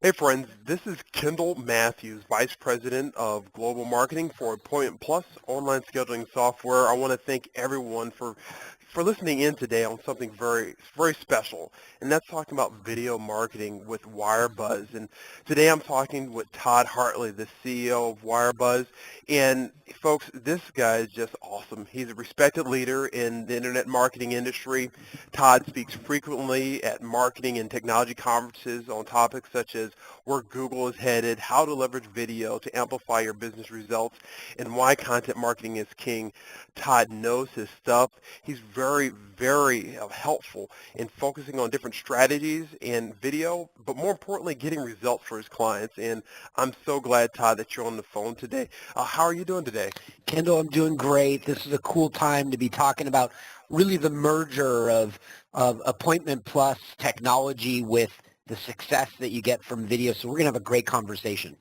Hey friends, this is Kendall Matthews, Vice President of Global Marketing for Appointment Plus online scheduling software. I want to thank everyone for listening in today on something very special, and that's talking about video marketing with WireBuzz. And today I'm talking with Todd Hartley, the CEO of WireBuzz. And folks, this guy is just awesome. He's a respected leader in the internet marketing industry. Todd speaks frequently at marketing and technology conferences on topics such as where Google is headed, how to leverage video to amplify your business results, and why content marketing is king. Todd knows his stuff. He's very helpful in focusing on different strategies and video, but more importantly, getting results for his clients. And I'm so glad, Todd, that you're on the phone today. How are you doing today? Kendall, I'm doing great. This is a cool time to be talking about really the merger of Appointment Plus technology with the success that you get from video. So we're going to have a great conversation.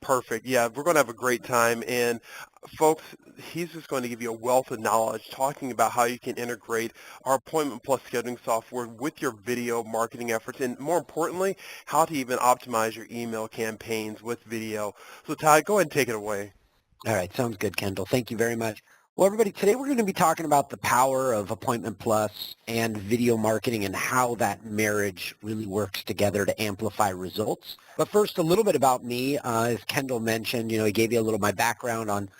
Perfect. Yeah, we're going to have a great time. And folks, he's just going to give you a wealth of knowledge talking about how you can integrate our Appointment Plus scheduling software with your video marketing efforts, and more importantly, how to even optimize your email campaigns with video. So Todd, go ahead and take it away. All right. Sounds good, Kendall. Thank you very much. Well, everybody, today we're going to be talking about the power of Appointment Plus and video marketing and how that marriage really works together to amplify results. But first, a little bit about me. As Kendall mentioned, he gave you a little of my background on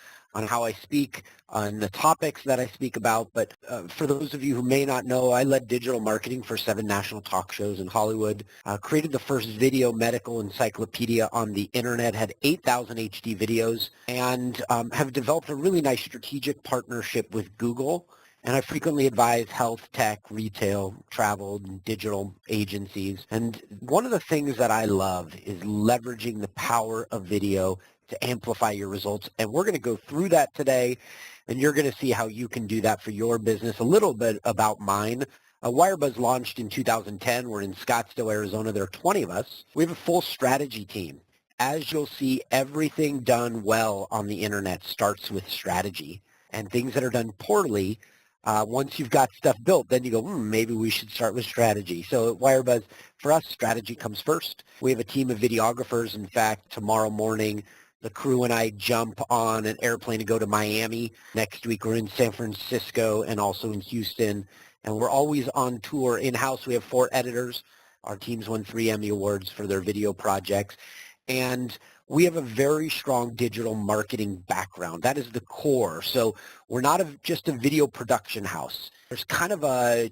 how I speak, on the topics that I speak about. But for those of you who may not know, I led digital marketing for 7 national talk shows in Hollywood, created the first video medical encyclopedia on the internet, had 8,000 HD videos, and have developed a really nice strategic partnership with Google. And I frequently advise health, tech, retail, travel, and digital agencies. And one of the things that I love is leveraging the power of video to amplify your results. And we're going to go through that today, and you're going to see how you can do that for your business. A little bit about mine. WireBuzz launched in 2010. We're in Scottsdale, Arizona. There are 20 of us. We have a full strategy team. As you'll see, everything done well on the internet starts with strategy. And things that are done poorly, once you've got stuff built, then you go, maybe we should start with strategy. So at WireBuzz, for us, strategy comes first. We have a team of videographers. In fact, tomorrow morning, the crew and I jump on an airplane to go to Miami. Next week, we're in San Francisco and also in Houston. And we're always on tour in-house. We have 4 editors. Our teams won 3 Emmy Awards for their video projects. And we have a very strong digital marketing background. That is the core. So we're not just a video production house. There's kind of a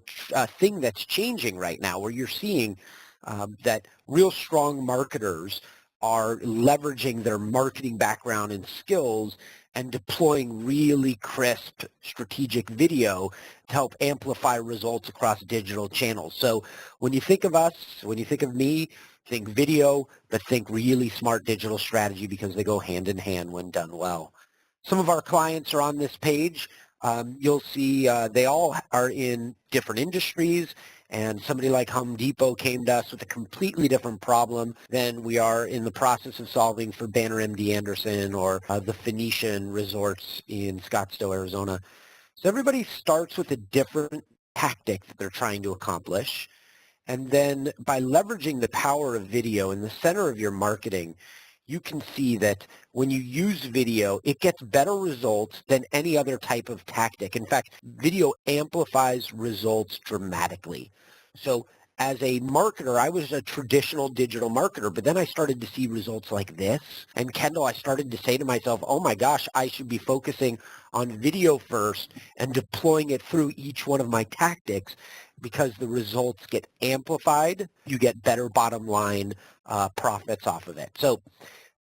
thing that's changing right now where you're seeing that real strong marketers are leveraging their marketing background and skills and deploying really crisp strategic video to help amplify results across digital channels. So when you think of us, when you think of me, think video, but think really smart digital strategy because they go hand in hand when done well. Some of our clients are on this page. You'll see they all are in different industries, and somebody like Home Depot came to us with a completely different problem than we are in the process of solving for Banner MD Anderson or the Phoenician Resorts in Scottsdale, Arizona. So everybody starts with a different tactic that they're trying to accomplish. And then by leveraging the power of video in the center of your marketing, you can see that when you use video, it gets better results than any other type of tactic. In fact, video amplifies results dramatically. So as a marketer, I was a traditional digital marketer, but then I started to see results like this. And Kendall, I started to say to myself, oh my gosh, I should be focusing on video first and deploying it through each one of my tactics because the results get amplified. You get better bottom line profits off of it. So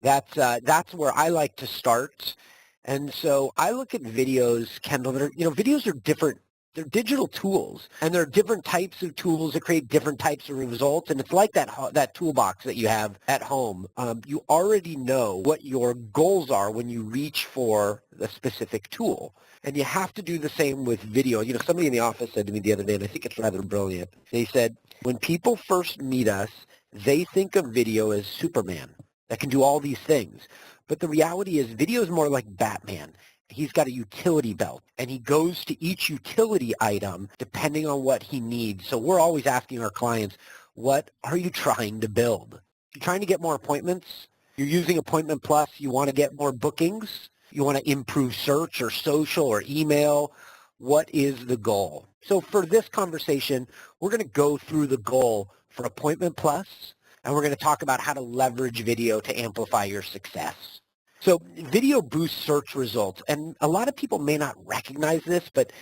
that's where I like to start. And so I look at videos, Kendall, that are, videos are different. They're digital tools, and there are different types of tools that create different types of results. And it's like that toolbox that you have at home. You already know what your goals are when you reach for a specific tool. And you have to do the same with video. Somebody in the office said to me the other day, and I think it's rather brilliant. They said, when people first meet us, they think of video as Superman that can do all these things. But the reality is video is more like Batman. He's got a utility belt, and he goes to each utility item depending on what he needs. So we're always asking our clients, what are you trying to build? You're trying to get more appointments. You're using Appointment Plus. You want to get more bookings. You want to improve search or social or email. What is the goal? So for this conversation, we're going to go through the goal for Appointment Plus, and we're going to talk about how to leverage video to amplify your success. So video boosts search results, and a lot of people may not recognize this, but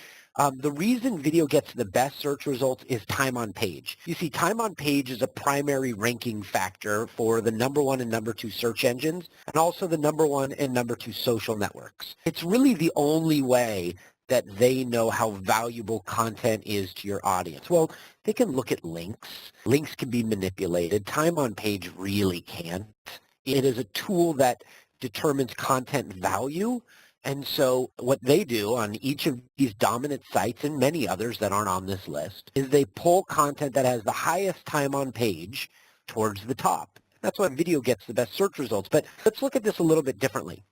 the reason video gets the best search results is time on page. You see, time on page is a primary ranking factor for the #1 and #2 search engines, and also the #1 and #2 social networks. It's really the only way that they know how valuable content is to your audience. Well, they can look at links. Links can be manipulated. Time on page really can't. It is a tool that determines content value. And so what they do on each of these dominant sites and many others that aren't on this list is they pull content that has the highest time on page towards the top. That's why video gets the best search results. But let's look at this a little bit differently.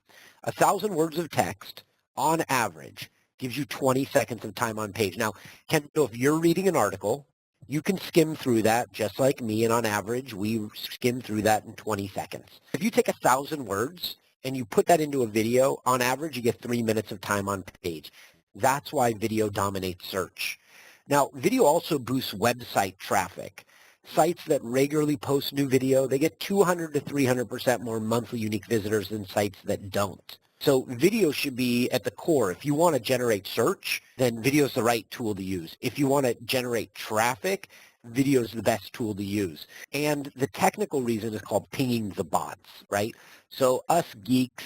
1,000 words of text on average gives you 20 seconds of time on page. Now, Kendall, if you're reading an article, you can skim through that just like me, and on average, we skim through that in 20 seconds. If you take 1,000 words and you put that into a video, on average, you get 3 minutes of time on page. That's why video dominates search. Now, video also boosts website traffic. Sites that regularly post new video, they get 200 to 300% more monthly unique visitors than sites that don't. So video should be at the core. If you want to generate search, then video is the right tool to use. If you want to generate traffic, video is the best tool to use. And the technical reason is called pinging the bots, right? So us geeks,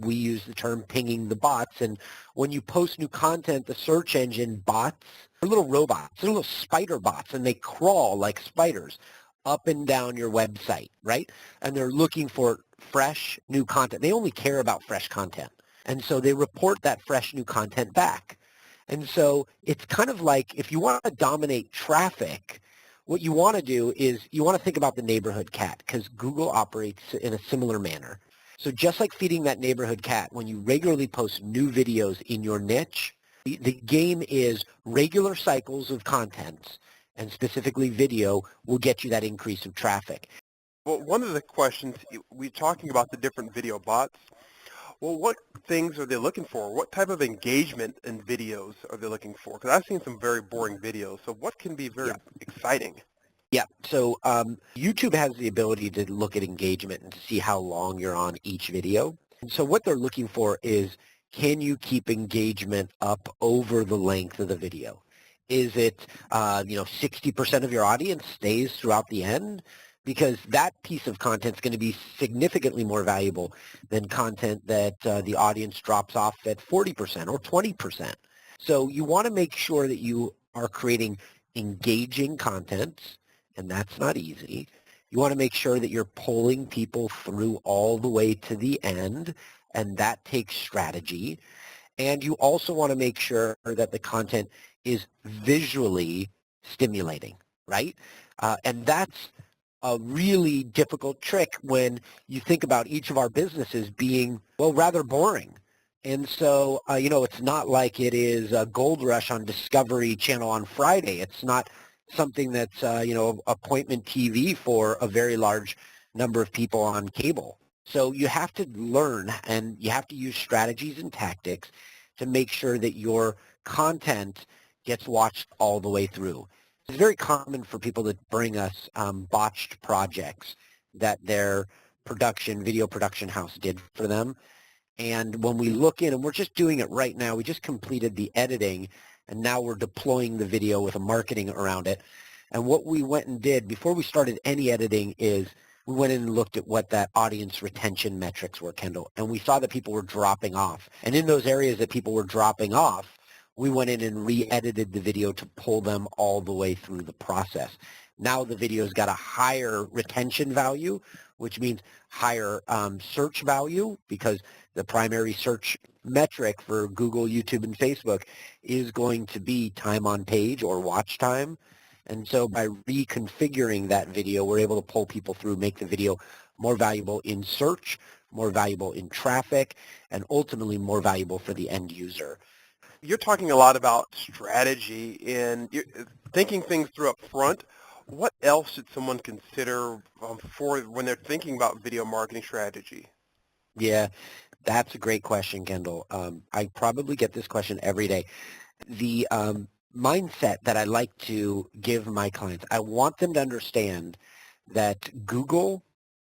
we use the term pinging the bots. And when you post new content, the search engine bots are little robots. They're little spider bots, and they crawl like spiders up and down your website, right? And they're looking for fresh new content. They only care about fresh content. And so they report that fresh new content back. And so it's kind of like if you want to dominate traffic, what you want to do is you want to think about the neighborhood cat, because Google operates in a similar manner. So just like feeding that neighborhood cat, when you regularly post new videos in your niche, the game is regular cycles of content, and specifically video will get you that increase of traffic. Well, one of the questions, we're talking about the different video bots. Well, what things are they looking for? What type of engagement in videos are they looking for? Because I've seen some very boring videos. So what can be very exciting? Yeah, so YouTube has the ability to look at engagement and to see how long you're on each video. And so what they're looking for is, can you keep engagement up over the length of the video? Is it, 60% of your audience stays throughout the end? Because that piece of content is going to be significantly more valuable than content that the audience drops off at 40% or 20%. So you want to make sure that you are creating engaging content, and that's not easy. You want to make sure that you're pulling people through all the way to the end, and that takes strategy. And you also want to make sure that the content is visually stimulating, right? And that's a really difficult trick when you think about each of our businesses being, well, rather boring. And so, it's not like it is a Gold Rush on Discovery Channel on Friday. It's not something that's, appointment TV for a very large number of people on cable. So you have to learn, and you have to use strategies and tactics to make sure that your content gets watched all the way through. It's very common for people to bring us botched projects that their video production house did for them. And when we look in, and we're just doing it right now, we just completed the editing, and now we're deploying the video with a marketing around it. And what we went and did before we started any editing is we went in and looked at what that audience retention metrics were, Kendall, and we saw that people were dropping off. And in those areas that people were dropping off, we went in and re-edited the video to pull them all the way through the process. Now the video's got a higher retention value, which means higher search value, because the primary search metric for Google, YouTube, and Facebook is going to be time on page or watch time. And so by reconfiguring that video, we're able to pull people through, make the video more valuable in search, more valuable in traffic, and ultimately more valuable for the end user. You're talking a lot about strategy and thinking things through up front. What else should someone consider for when they're thinking about video marketing strategy? Yeah, that's a great question, Kendall. I probably get this question every day. The mindset that I like to give my clients, I want them to understand that Google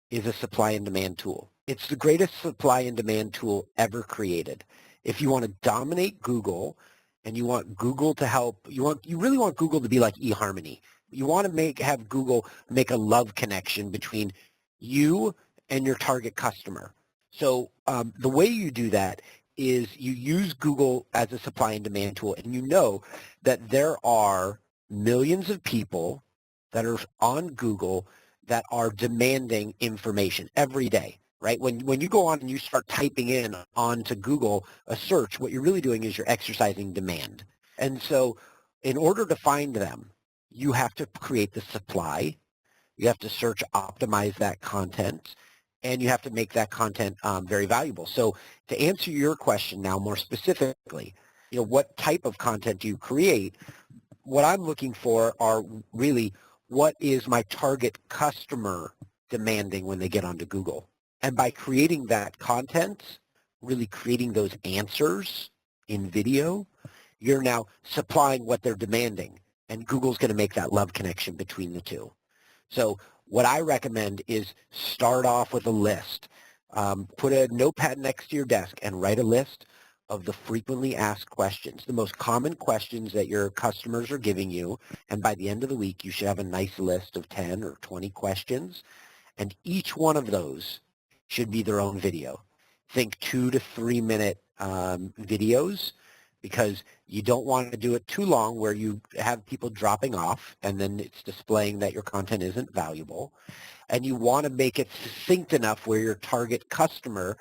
is a supply and demand tool. It's the greatest supply and demand tool ever created. If you want to dominate Google and you want Google to help, you really want Google to be like eHarmony. You want to have Google make a love connection between you and your target customer. So the way you do that is you use Google as a supply and demand tool, and you know that there are millions of people that are on Google that are demanding information every day, right? When you go on and you start typing in onto Google a search, what you're really doing is you're exercising demand. And so in order to find them, you have to create the supply. You have to search optimize that content, and you have to make that content very valuable. So to answer your question now more specifically, what type of content do you create? What I'm looking for are really what is my target customer demanding when they get onto Google? And by creating that content, really creating those answers in video, you're now supplying what they're demanding. And Google's going to make that love connection between the two. So what I recommend is start off with a list. Put a notepad next to your desk and write a list of the frequently asked questions, the most common questions that your customers are giving you. And by the end of the week, you should have a nice list of 10 or 20 questions. And each one of those should be their own video. Think 2 to 3 minute videos, because you don't want to do it too long where you have people dropping off and then it's displaying that your content isn't valuable. And you want to make it succinct enough where your target customer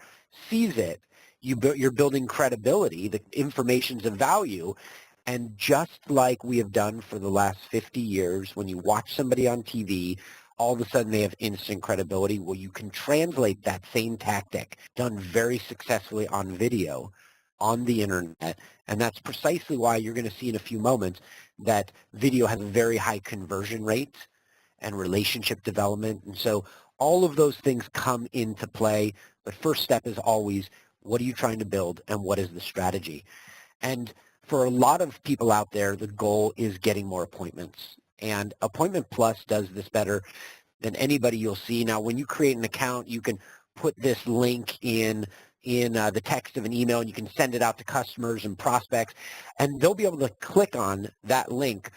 sees it. You're building credibility. The information's of value. And just like we have done for the last 50 years, when you watch somebody on TV, all of a sudden they have instant credibility. Well, you can translate that same tactic done very successfully on video on the internet. And that's precisely why you're going to see in a few moments that video has a very high conversion rate and relationship development. And so all of those things come into play. The first step is always, what are you trying to build and what is the strategy? And for a lot of people out there, the goal is getting more appointments. And AppointmentPlus does this better than anybody you'll see. Now, when you create an account, you can put this link in the text of an email, and you can send it out to customers and prospects, and they'll be able to click on that link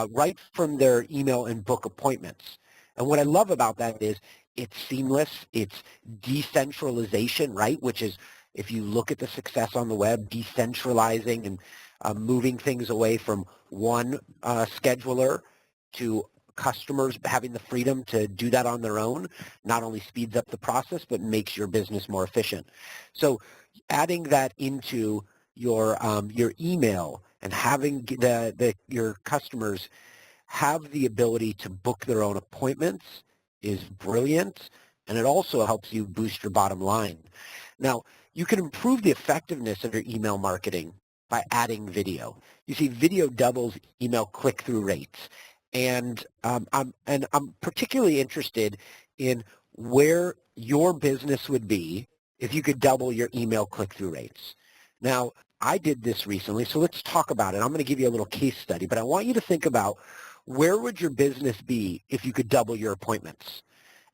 right from their email and book appointments. And what I love about that is it's seamless, it's decentralization, right, which is, if you look at the success on the web, decentralizing and moving things away from one scheduler to customers having the freedom to do that on their own not only speeds up the process, but makes your business more efficient. So adding that into your email and having your customers have the ability to book their own appointments is brilliant, and it also helps you boost your bottom line. Now, you can improve the effectiveness of your email marketing by adding video. You see, video doubles email click-through rates. And I'm particularly interested in where your business would be if you could double your email click-through rates. Now, I did this recently, so let's talk about it. I'm going to give you a little case study, but I want you to think about, where would your business be if you could double your appointments?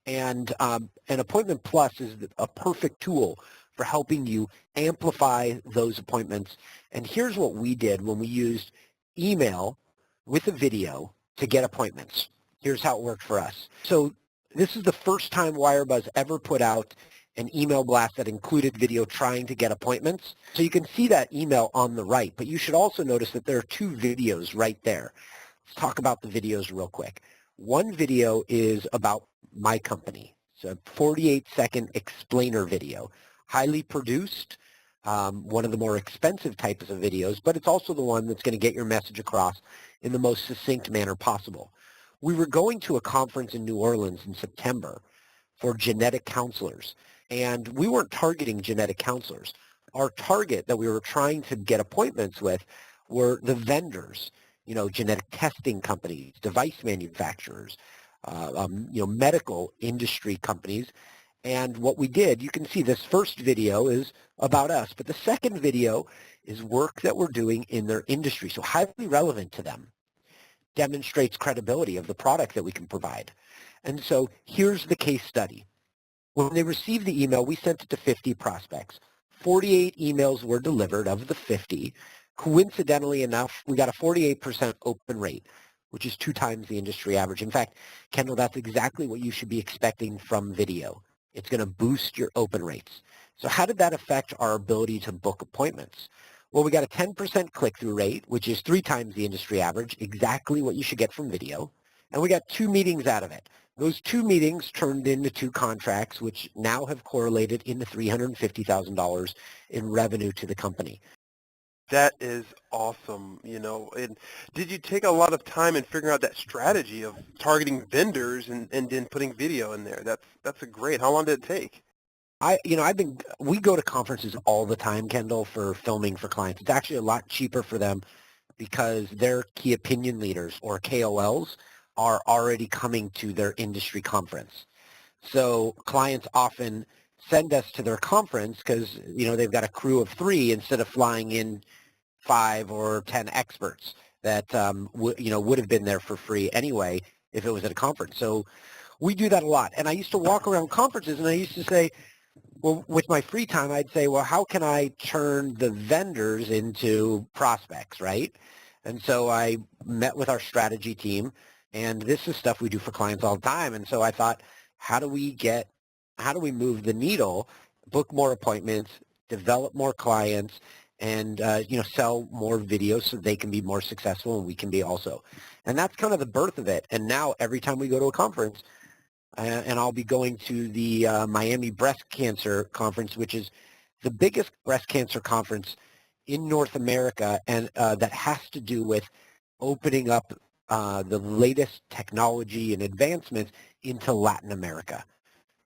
And AppointmentPlus is a perfect tool for helping you amplify those appointments. And here's what we did when we used email with a video to get appointments. Here's how it worked for us. So this is the first time WireBuzz ever put out an email blast that included video trying to get appointments. So you can see that email on the right, but you should also notice that there are 2 videos right there. Let's talk about the videos real quick. One video is about my company. It's a 48-second explainer video, highly produced, one of the more expensive types of videos, but it's also the one that's going to get your message across in the most succinct manner possible. We were going to a conference in New Orleans in September for genetic counselors, and we weren't targeting genetic counselors. Our target that we were trying to get appointments with were the vendors. genetic testing companies, device manufacturers, medical industry companies. And what we did, you can see this first video is about us, but the second video is work that we're doing in their industry, so highly relevant to them, demonstrates credibility of the product that we can provide. And so here's the case study. When they received the email, we sent it to 50 prospects. 48 emails were delivered of the 50. Coincidentally enough, we got a 48% open rate, which is 2 times the industry average. In fact, Kendall, that's exactly what you should be expecting from video. It's going to boost your open rates. So how did that affect our ability to book appointments? Well, we got a 10% click-through rate, which is 3 times the industry average, exactly what you should get from video. And we got 2 meetings out of it. Those 2 meetings turned into 2 contracts, which now have correlated into $350,000 in revenue to the company. That is awesome, And did you take a lot of time in figuring out that strategy of targeting vendors and then putting video in there? That's a great. How long did it take? We go to conferences all the time, Kendall, for filming for clients. It's actually a lot cheaper for them because their key opinion leaders or KOLs are already coming to their industry conference. So clients often send us to their conference because, they've got a crew of 3 instead of flying in 5 or 10 experts that, would have been there for free anyway if it was at a conference. So we do that a lot. And I used to walk around conferences and I used to say, well, with my free time, I'd say, well, how can I turn the vendors into prospects, right? And so I met with our strategy team, and this is stuff we do for clients all the time. And so I thought, how do we move the needle, book more appointments, develop more clients, and, sell more videos so they can be more successful and we can be also. And that's kind of the birth of it. And now every time we go to a conference, and I'll be going to the Miami Breast Cancer Conference, which is the biggest breast cancer conference in North America, and that has to do with opening up the latest technology and advancements into Latin America.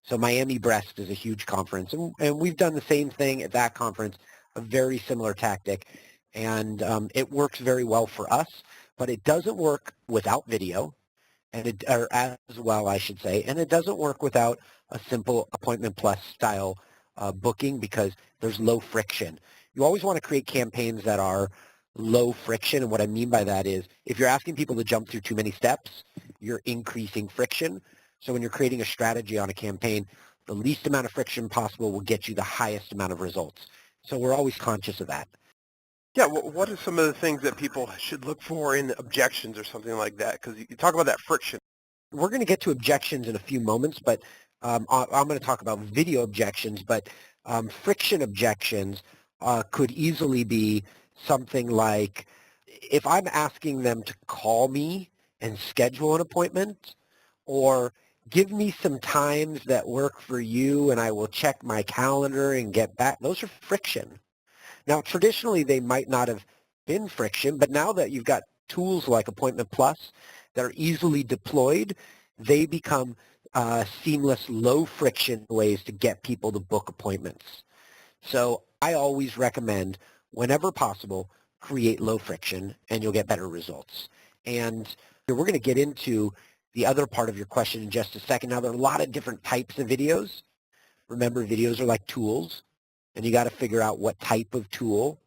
So Miami Breast is a huge conference, and we've done the same thing at that conference, a very similar tactic, and it works very well for us, but it doesn't work without video. Or as well, I should say, and it doesn't work without a simple AppointmentPlus style booking because there's low friction. You always want to create campaigns that are low friction, and what I mean by that is if you're asking people to jump through too many steps, you're increasing friction. So when you're creating a strategy on a campaign, the least amount of friction possible will get you the highest amount of results. So we're always conscious of that. Yeah, what are some of the things that people should look for in objections or something like that? Because you talk about that friction. We're going to get to objections in a few moments, but I'm going to talk about video objections, but friction objections could easily be something like if I'm asking them to call me and schedule an appointment, or give me some times that work for you and I will check my calendar and get back. Those are friction. Now, traditionally, they might not have been friction, but now that you've got tools like AppointmentPlus that are easily deployed, they become seamless, low-friction ways to get people to book appointments. So I always recommend, whenever possible, create low friction, and you'll get better results. And we're going to get into the other part of your question in just a second. Now, there are a lot of different types of videos. Remember, videos are like tools, and you got to figure out what type of tool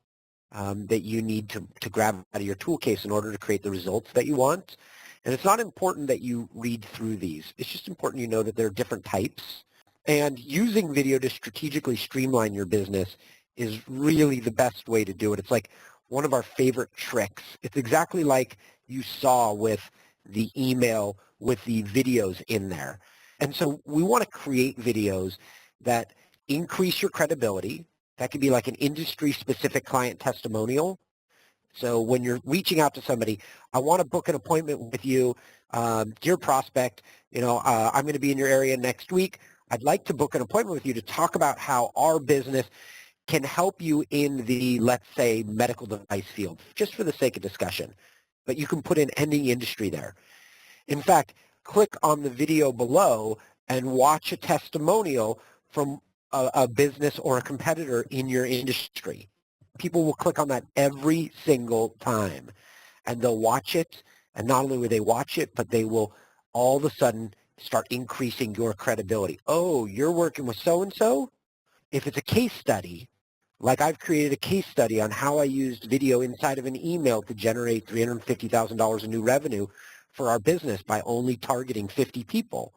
that you need to grab out of your tool case in order to create the results that you want. And it's not important that you read through these. It's just important you know that there are different types. And using video to strategically streamline your business is really the best way to do it. It's like one of our favorite tricks. It's exactly like you saw with the email with the videos in there. And so we want to create videos that increase your credibility. That could be like an industry-specific client testimonial. So when you're reaching out to somebody, I want to book an appointment with you. Dear prospect, I'm going to be in your area next week. I'd like to book an appointment with you to talk about how our business can help you in the, let's say, medical device field, just for the sake of discussion. But you can put in any industry there. In fact, click on the video below and watch a testimonial from a business or a competitor in your industry. People will click on that every single time. and they'll watch it, and not only will they watch it, but they will all of a sudden start increasing your credibility. Oh, you're working with so-and-so? If it's a case study, like I've created a case study on how I used video inside of an email to generate $350,000 in new revenue for our business by only targeting 50 people.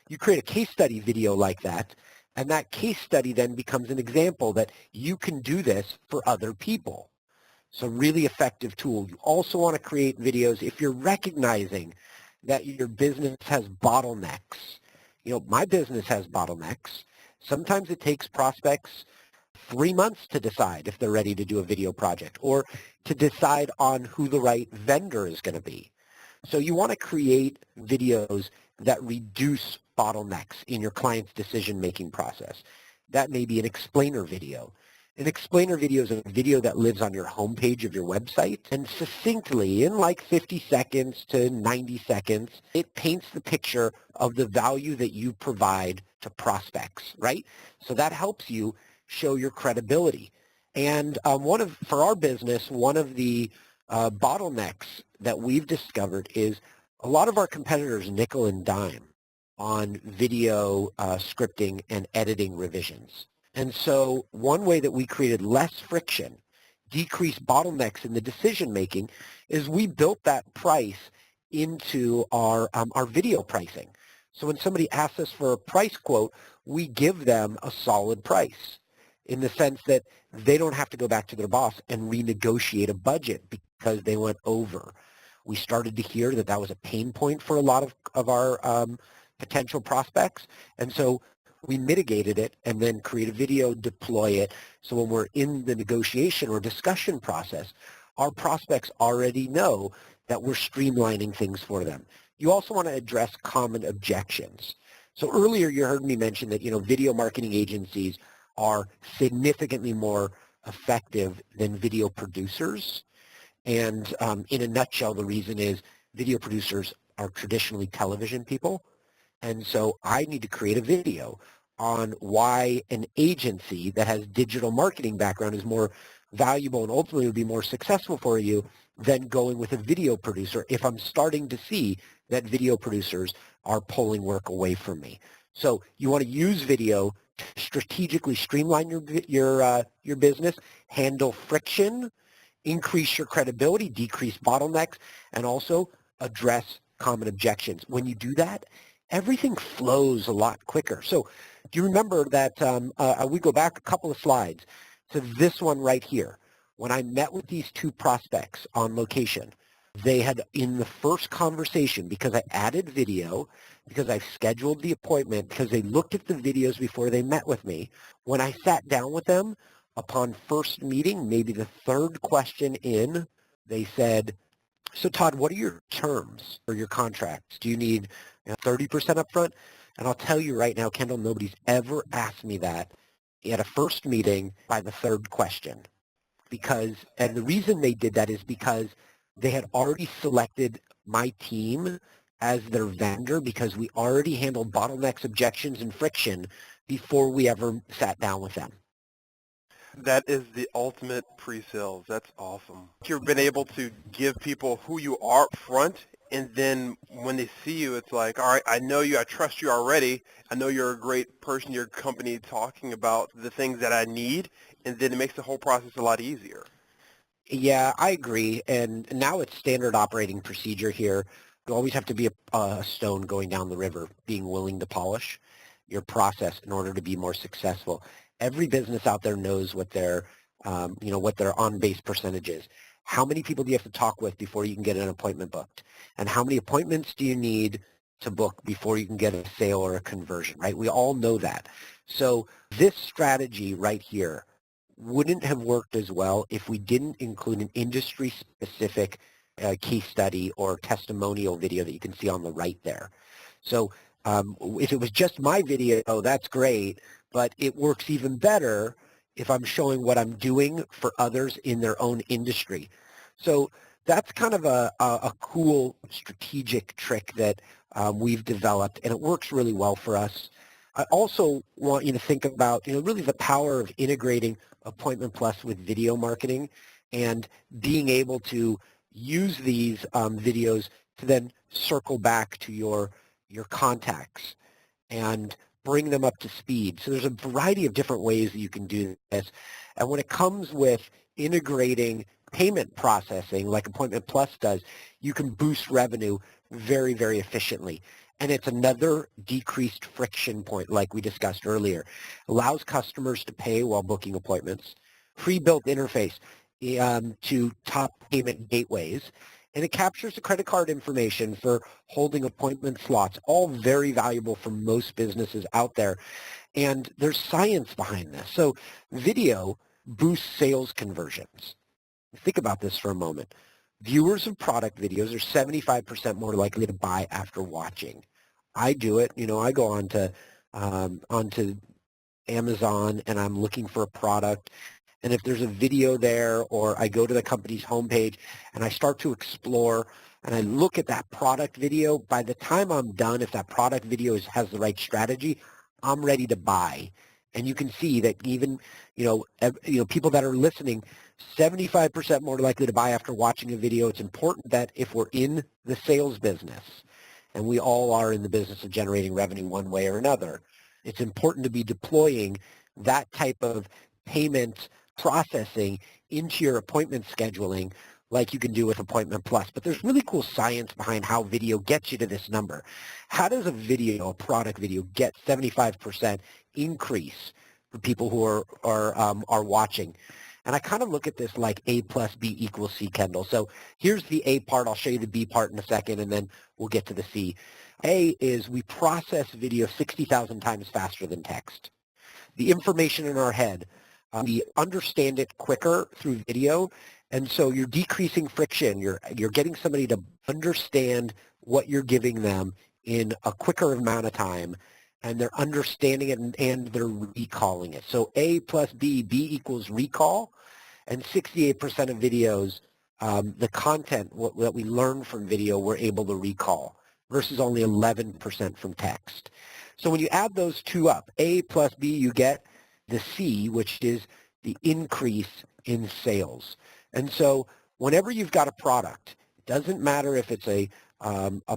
You create a case study video like that, and that case study then becomes an example that you can do this for other people. So really effective tool. You also want to create videos if you're recognizing that your business has bottlenecks. You know, my business has bottlenecks. Sometimes it takes prospects 3 months to decide if they're ready to do a video project or to decide on who the right vendor is going to be. So you want to create videos that reduce bottlenecks in your client's decision-making process. That may be an explainer video. An explainer video is a video that lives on your homepage of your website, and succinctly, in like 50 seconds to 90 seconds, it paints the picture of the value that you provide to prospects, right? So that helps you show your credibility. And for our business, one of the bottlenecks that we've discovered is a lot of our competitors nickel and dime on video scripting and editing revisions. And so one way that we created less friction, decreased bottlenecks in the decision making, is we built that price into our video pricing. So when somebody asks us for a price quote, we give them a solid price in the sense that they don't have to go back to their boss and renegotiate a budget because they went over. We started to hear that that was a pain point for a lot of our potential prospects. And so we mitigated it and then create a video, deploy it. So when we're in the negotiation or discussion process, our prospects already know that we're streamlining things for them. You also want to address common objections. So earlier you heard me mention that, video marketing agencies are significantly more effective than video producers. And in a nutshell, the reason is video producers are traditionally television people. And so I need to create a video on why an agency that has digital marketing background is more valuable and ultimately will be more successful for you than going with a video producer if I'm starting to see that video producers are pulling work away from me. So you want to use video to strategically streamline your business, handle friction, increase your credibility, decrease bottlenecks, and also address common objections. When you do that, everything flows a lot quicker. So do you remember that we go back a couple of slides to this one right here? When I met with these two prospects on location, they had, in the first conversation, because I added video, because I scheduled the appointment, because they looked at the videos before they met with me, when I sat down with them upon first meeting, maybe the third question in, they said, so Todd, what are your terms for your contracts? Do you need 30% upfront? And I'll tell you right now, Kendall, nobody's ever asked me that at a first meeting by the third question. And the reason they did that is because they had already selected my team as their vendor because we already handled bottlenecks, objections, and friction before we ever sat down with them. That is the ultimate pre-sales. That's awesome. You've been able to give people who you are up front, and then when they see you, it's like, all right, I know you, I trust you already. I know you're a great person, your company, talking about the things that I need, and then it makes the whole process a lot easier. Yeah, I agree. And now it's standard operating procedure here. You always have to be a stone going down the river, being willing to polish your process in order to be more successful. Every business out there knows what their on-base percentage is. How many people do you have to talk with before you can get an appointment booked? And how many appointments do you need to book before you can get a sale or a conversion, right? We all know that. So this strategy right here wouldn't have worked as well if we didn't include an industry-specific case study or testimonial video that you can see on the right there. So if it was just my video, that's great, but it works even better if I'm showing what I'm doing for others in their own industry. So that's kind of a cool strategic trick that we've developed, and it works really well for us. I also want you to think about, really the power of integrating AppointmentPlus with video marketing and being able to use these videos to then circle back to your contacts and bring them up to speed. So there's a variety of different ways that you can do this. And when it comes with integrating payment processing like Appointment Plus does, you can boost revenue very, very efficiently. And it's another decreased friction point like we discussed earlier. Allows customers to pay while booking appointments, pre-built interface to top payment gateways, and it captures the credit card information for holding appointment slots, all very valuable for most businesses out there. And there's science behind this. So video boosts sales conversions. Think about this for a moment. Viewers of product videos are 75% more likely to buy after watching. I do it. I go onto Amazon and I'm looking for a product. And if there's a video there, or I go to the company's homepage and I start to explore and I look at that product video, by the time I'm done, if that product video has the right strategy, I'm ready to buy. And you can see that even, people that are listening, 75% more likely to buy after watching a video. It's important that if we're in the sales business, and we all are in the business of generating revenue one way or another, it's important to be deploying that type of payment processing into your appointment scheduling like you can do with Appointment Plus. But there's really cool science behind how video gets you to this number. How does a product video, get 75% increase for people who are watching? And I kind of look at this like A plus B equals C, Kendall. So here's the A part. I'll show you the B part in a second, and then we'll get to the C. A is we process video 60,000 times faster than text. The information in our head, we understand it quicker through video, and so you're decreasing friction. You're getting somebody to understand what you're giving them in a quicker amount of time, and they're understanding it and they're recalling it. So A plus B, B equals recall, and 68% of videos, the content that we learn from video, we're able to recall versus only 11% from text. So when you add those two up, A plus B, you get the C, which is the increase in sales. And so whenever you've got a product, it doesn't matter if it's a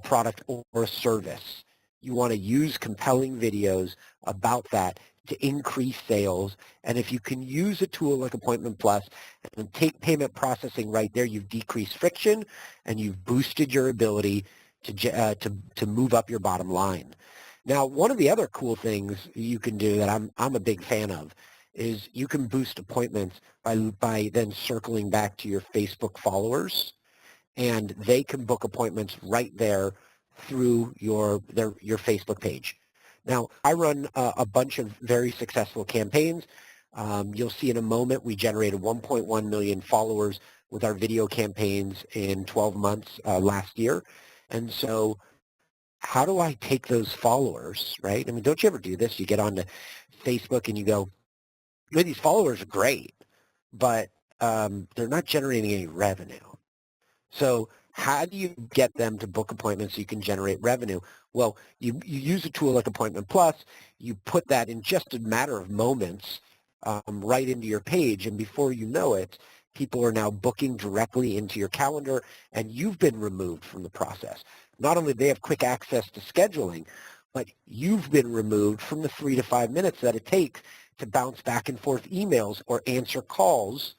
product or a service, you want to use compelling videos about that to increase sales. And if you can use a tool like Appointment Plus and take payment processing right there, you've decreased friction and you've boosted your ability to move up your bottom line. Now, one of the other cool things you can do that I'm a big fan of is you can boost appointments by then circling back to your Facebook followers, and they can book appointments right there through your Facebook page. Now, I run a bunch of very successful campaigns. You'll see in a moment we generated 1.1 million followers with our video campaigns in 12 months last year. And so how do I take those followers, right? I mean, don't you ever do this? You get onto Facebook and you go, these followers are great, but they're not generating any revenue. So how do you get them to book appointments so you can generate revenue? Well, you use a tool like Appointment Plus, you put that in just a matter of moments right into your page, and before you know it, people are now booking directly into your calendar, and you've been removed from the process. Not only do they have quick access to scheduling, but you've been removed from the 3 to 5 minutes that it takes to bounce back and forth emails or answer calls,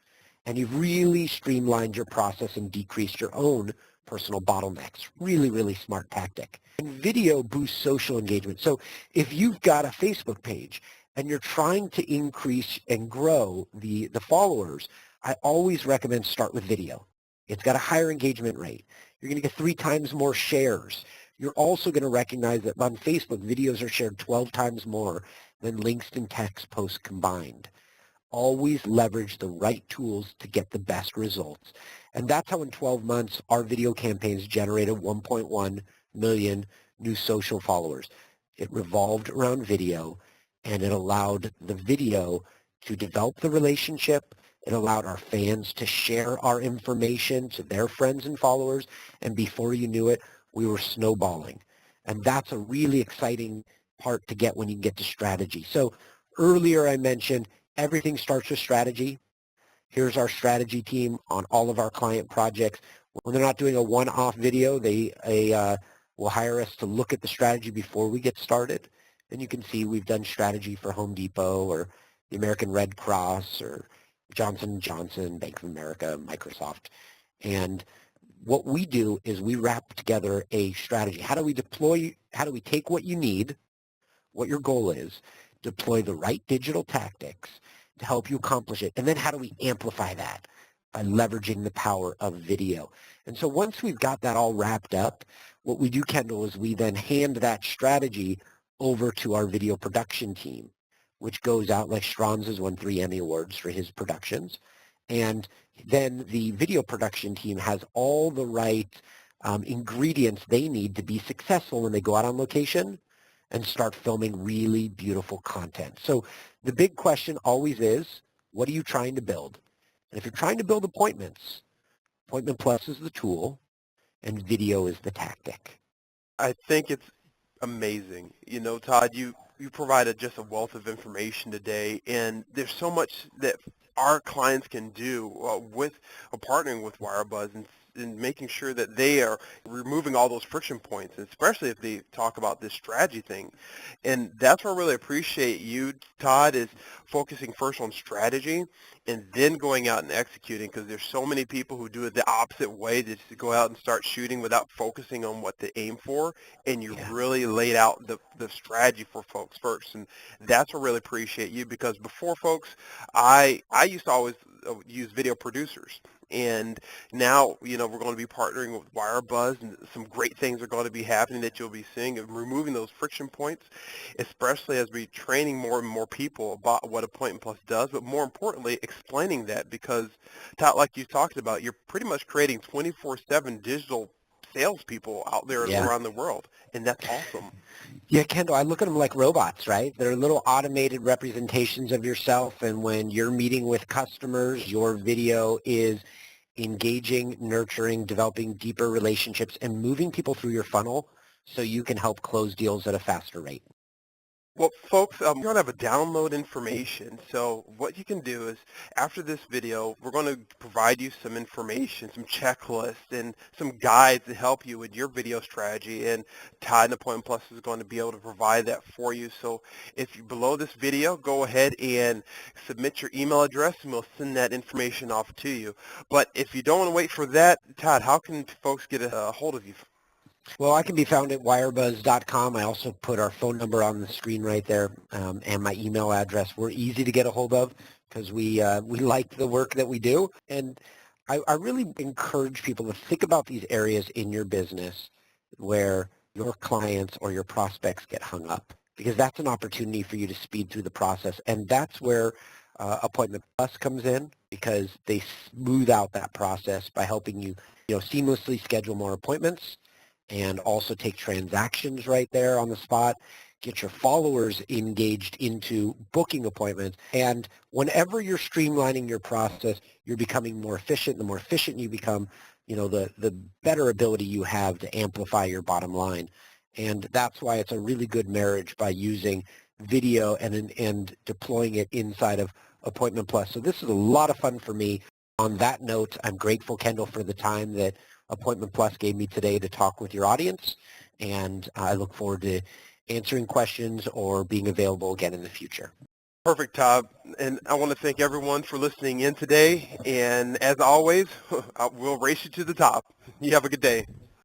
and you've really streamlined your process and decreased your own personal bottlenecks. Really, really smart tactic. And video boosts social engagement. So if you've got a Facebook page and you're trying to increase and grow the followers, I always recommend start with video. It's got a higher engagement rate. You're going to get 3 times more shares. You're also going to recognize that on Facebook, videos are shared 12 times more than links and text posts combined. Always leverage the right tools to get the best results. And that's how in 12 months, our video campaigns generated 1.1 million new social followers. It revolved around video, and it allowed the video to develop the relationship. It allowed our fans to share our information to their friends and followers. And before you knew it, we were snowballing. And that's a really exciting part to get when you get to strategy. So earlier I mentioned everything starts with strategy. Here's our strategy team on all of our client projects. When they're not doing a one-off video, they will hire us to look at the strategy before we get started. And you can see we've done strategy for Home Depot or the American Red Cross or Johnson & Johnson, Bank of America, Microsoft. And what we do is we wrap together a strategy. How do we take what you need, what your goal is, deploy the right digital tactics to help you accomplish it, and then how do we amplify that by leveraging the power of video? And so once we've got that all wrapped up, what we do, Kendall, is we then hand that strategy over to our video production team, which goes out, like Strauss has won 3 Emmy Awards for his productions. And then the video production team has all the right ingredients they need to be successful when they go out on location and start filming really beautiful content. So the big question always is, what are you trying to build? And if you're trying to build appointments, Appointment Plus is the tool and video is the tactic. I think it's amazing. You know, Todd, you provided just a wealth of information today, and there's so much that our clients can do with partnering with WireBuzz and making sure that they are removing all those friction points, especially if they talk about this strategy thing. And that's where I really appreciate you, Todd, is focusing first on strategy and then going out and executing, because there's so many people who do it the opposite way, just to go out and start shooting without focusing on what to aim for, and you really laid out the strategy for folks first. And that's what I really appreciate you, because before, folks, I used to always use video producers. And now, you know, we're going to be partnering with WireBuzz, and some great things are going to be happening that you'll be seeing, and removing those friction points, especially as we're training more and more people about what Appointment Plus does, but more importantly, explaining that, because, Todd, like you talked about, you're pretty much creating 24/7 digital salespeople out there around the world, and that's awesome. Yeah, Kendall, I look at them like robots, right? They're little automated representations of yourself, and when you're meeting with customers, your video is engaging, nurturing, developing deeper relationships, and moving people through your funnel so you can help close deals at a faster rate. Well, folks, we're going to have a download information. So what you can do is, after this video, we're going to provide you some information, some checklists, and some guides to help you with your video strategy. And Todd and Appointment Plus is going to be able to provide that for you. So if you below this video, go ahead and submit your email address, and we'll send that information off to you. But if you don't want to wait for that, Todd, how can folks get a hold of you? Well, I can be found at wirebuzz.com. I also put our phone number on the screen right there, and my email address. We're easy to get a hold of because we like the work that we do. And I really encourage people to think about these areas in your business where your clients or your prospects get hung up, because that's an opportunity for you to speed through the process. And that's where Appointment Plus comes in, because they smooth out that process by helping you, seamlessly schedule more appointments, and also take transactions right there on the spot, get your followers engaged into booking appointments. And whenever you're streamlining your process, you're becoming more efficient. The more efficient you become, the better ability you have to amplify your bottom line. And that's why it's a really good marriage by using video and deploying it inside of Appointment Plus. So this is a lot of fun for me. On that note, I'm grateful, Kendall, for the time that Appointment Plus gave me today to talk with your audience, and I look forward to answering questions or being available again in the future. Perfect, Todd. And I want to thank everyone for listening in today. And as always, we'll race you to the top. You have a good day.